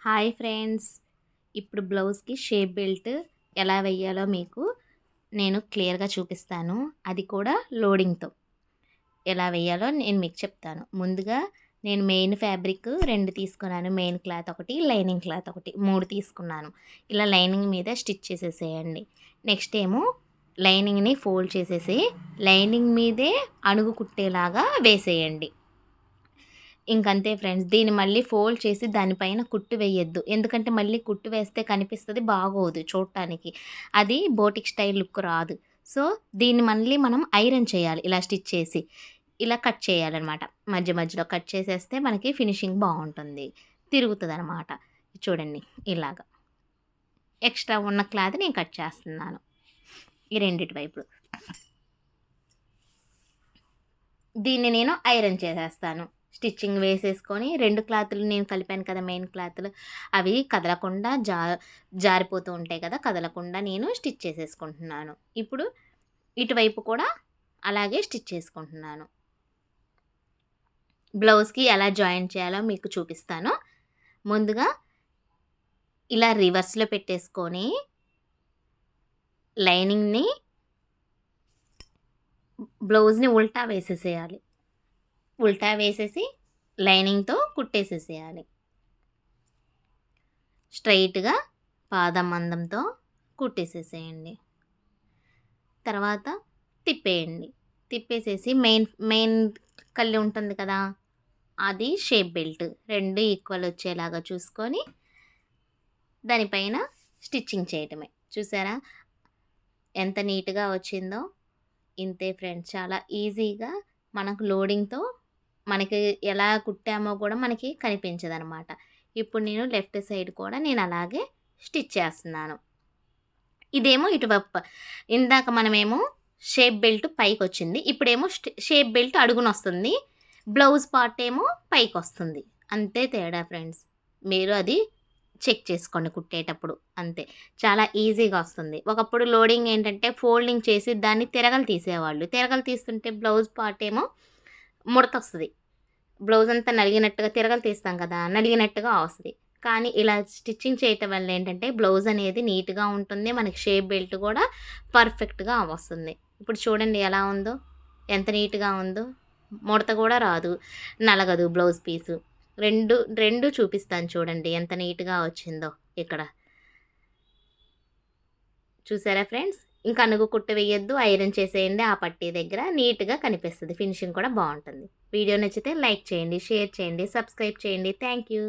Hi friends, ఇప్పుడు బ్లౌజ్‌కి shape belt ఎలా వేయాలో మీకు నేను క్లియర్‌గా చూపిస్తాను. అది కూడా లోడింగ్‌తో. ఎలా వేయాలో నేను మీకు చెప్తాను. ముందుగా నేను మెయిన్ ఫ్యాబ్రిక్ 2 తీసుకున్నాను. మెయిన్ క్లాత్ ఒకటి, లైనింగ్ క్లాత్ ఒకటి 3 తీసుకున్నాను. ఇలా లైనింగ్ మీద స్టిచ్ చేసేసేయండి. నెక్స్ట్ ఏమో లైనింగ్‌ని ఫోల్డ్ చేసేసి లైనింగ్ మీదే అణుగు కుట్టేలాగా వేసేయండి. ఇంకంతే ఫ్రెండ్స్. దీన్ని మళ్ళీ ఫోల్డ్ చేసి దానిపైన కుట్టు వేయొద్దు. ఎందుకంటే మళ్ళీ కుట్టు వేస్తే కనిపిస్తది, బాగోదు చూడటానికి. అది బోటిక్ స్టైల్ లుక్ రాదు. సో, దీన్ని మళ్ళీ మనం ఐరన్ చేయాలి ఇలా స్టిచ్ చేసి. ఇలా కట్ చేయాలనమాట. మధ్య మధ్యలో కట్ చేసేస్తే మనకి ఫినిషింగ్ బావుంటుంది. తిరుగుతదనమాట. చూడండి ఇలాగ. ఎక్స్‌ట్రా ఉన్న క్లాత్ నేను కట్ చేస్తున్నాను. ఈ రెండిటి వైపులు. దీన్ని నేను ఐరన్ చేసేస్తాను. స్టిచ్చింగ్ వేసేసుకొని 2 క్లాతులు నేను కలిపాను కదా మెయిన్ క్లాతులు, అవి కదలకుండా జారిపోతూ ఉంటాయి కదా! కదలకుండా నేను స్టిచ్ చేసేసుకుంటున్నాను. ఇప్పుడు ఇటువైపు కూడా అలాగే స్టిచ్ చేసుకుంటున్నాను. బ్లౌజ్‌కి ఎలా జాయిన్ చేయాలో మీకు చూపిస్తాను. ముందుగా ఇలా రివర్స్‌లో పెట్టేసుకొని లైనింగ్‌ని బ్లౌజ్‌ని ఉల్టా వేసేసేయాలి. ఉల్టా వేసేసి లైనింగ్‌తో కుట్టేసేసేయాలి. స్ట్రెయిట్‌గా పాదం మందంతో కుట్టేసేసేయండి. తర్వాత తిప్పేయండి. తిప్పేసేసి మెయిన్ కళ్ళి ఉంటుంది కదా! అది షేప్ బెల్ట్ 2 ఈక్వల్ వచ్చేలాగా చూసుకొని దానిపైన స్టిచ్చింగ్ చేయటమే. చూసారా ఎంత నీట్‌గా వచ్చిందో? ఇంతే ఫ్రెండ్స్. చాలా ఈజీగా మనకు లోడింగ్‌తో మనకి ఎలా కుట్టామో కూడా మనకి కనిపించదనమాట. ఇప్పుడు నేను లెఫ్ట్ సైడ్ కూడా నేను అలాగే స్టిచ్ చేస్తున్నాను. ఇదేమో ఇటువైపు ఇందాక మనమేమో షేప్ బెల్ట్ పైకొచ్చింది. ఇప్పుడేమో షేప్ బెల్ట్ అడుగునొస్తుంది. బ్లౌజ్ పార్ట్ ఏమో పైకొస్తుంది. అంతే తేడా ఫ్రెండ్స్. మీరు అది చెక్ చేసుకోండి కుట్టేటప్పుడు. అంతే. చాలా ఈజీగా వస్తుంది. ఒకప్పుడు లోడింగ్ ఏంటంటే ఫోల్డింగ్ చేసి దాన్ని తిరగలు తీసేవాళ్ళు. తిరగలు తీస్తుంటే బ్లౌజ్ పార్ట్ ఏమో ముడతొస్తది. బ్లౌజ్ అంతా నలిగినట్టుగా తిరగలు తీస్తాం కదా! నలిగినట్టుగా వస్తది. కానీ ఇలా స్టిచ్చింగ్ చేయటం వల్ల ఏంటంటే బ్లౌజ్ అనేది నీట్‌గా ఉంటుంది. మనకి షేప్ బెల్ట్ కూడా పర్ఫెక్ట్‌గా వస్తుంది. ఇప్పుడు చూడండి ఎలా ఉందో? ఎంత నీట్‌గా ఉందో? ముడత కూడా రాదు. నలగదు బ్లౌజ్ పీసు. 2 చూపిస్తాను చూడండి ఎంత నీట్‌గా వచ్చిందో ఇక్కడ. చూసారా ఫ్రెండ్స్? ఇంక అణుగు కుట్టు వేయొద్దు. ఐరన్ చేసేయండి ఆ పట్టీ దగ్గర. నీట్‌గా కనిపిస్తది. ఫినిషింగ్ కూడా బావుంటుంది. వీడియో నచ్చితే లైక్ చేయండి, షేర్ చేయండి, సబ్స్క్రైబ్ చేయండి. Thank you.